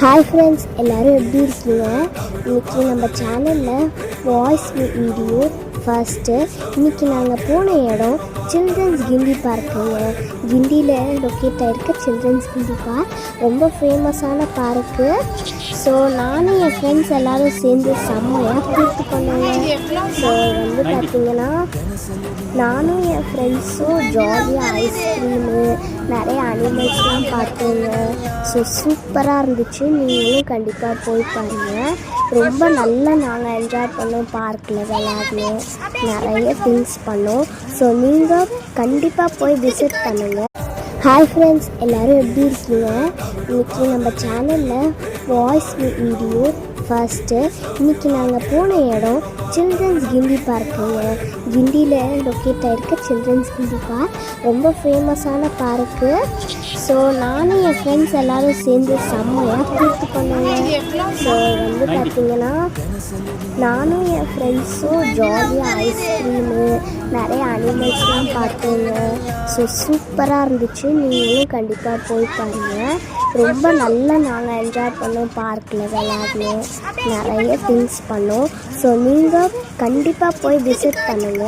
Hi friends, எல்லோரும் எப்படி இருக்கீங்க? இன்றைக்கி நம்ம சேனலில் வாய்ஸ் வீடியோ ஃபர்ஸ்ட்டு. இன்றைக்கி நாங்கள் போன இடம் சில்ட்ரன்ஸ் கிண்டி பார்க்குங்க. கிண்டியில் லொக்கேட் ஆகிருக்க சில்ட்ரன்ஸ் கிண்டி பார்க் ரொம்ப ஃபேமஸான பார்க்கு. ஸோ நானும் என் ஃப்ரெண்ட்ஸ் எல்லோரும் சேர்ந்து செம்மையாக கூப்பிட்டு பண்ணுவேங்க. ஸோ பார்த்திங்கன்னா நானும் என் ஃப்ரெண்ட்ஸும் ஜாலியாக ஐஸ்கிரீமு நிறைய அனிமல்ஸ்லாம் பார்த்தேங்க. ஸோ சூப்பராக இருந்துச்சு. நீங்களும் கண்டிப்பாக போய் பாருங்கள். ரொம்ப நல்லா நாங்கள் என்ஜாய் பண்ணோம். பார்க்கில் விளையாடணும், நிறைய திங்ஸ் பண்ணோம். ஸோ நீங்கள் கண்டிப்பாக போய் விசிட் பண்ணுங்கள். ஹாய் ஃப்ரெண்ட்ஸ், எல்லோரும் எப்படி இருக்கீங்க? இன்றைக்கி நம்ம சேனலில் வாய்ஸ் வீடியோ ஃபர்ஸ்ட்டு. இன்றைக்கி நாங்கள் போன இடம் சில்ட்ரன்ஸ் கிண்டி பார்க்குங்க. கிண்டியில் லொக்கேட் ஆகிருக்க சில்ட்ரன்ஸ் கிண்டி பார்க் ரொம்ப ஃபேமஸான பார்க்கு. ஸோ நானும் என் ஃப்ரெண்ட்ஸ் எல்லோரும் சேர்ந்து செம்மையாக கூப்பிட்டு பண்ணுவேங்க. ஸோ பார்த்திங்கன்னா நானும் என் ஃப்ரெண்ட்ஸும் ஜாலியாக ஐஸ்கிரீமு நிறைய அனிமல்ஸ்லாம் பார்த்தேங்க. ஸோ சூப்பராக இருந்துச்சு. நீங்களும் கண்டிப்பாக போய் பாருங்கள். ரொம்ப நல்லா நாங்கள் என்ஜாய் பண்ணோம். பார்க்கில் விளையாடணும், நிறைய திங்ஸ் பண்ணோம். ஸோ நீங்கள் கண்டிப்பாக போய் விசிட் பண்ணுங்கள்.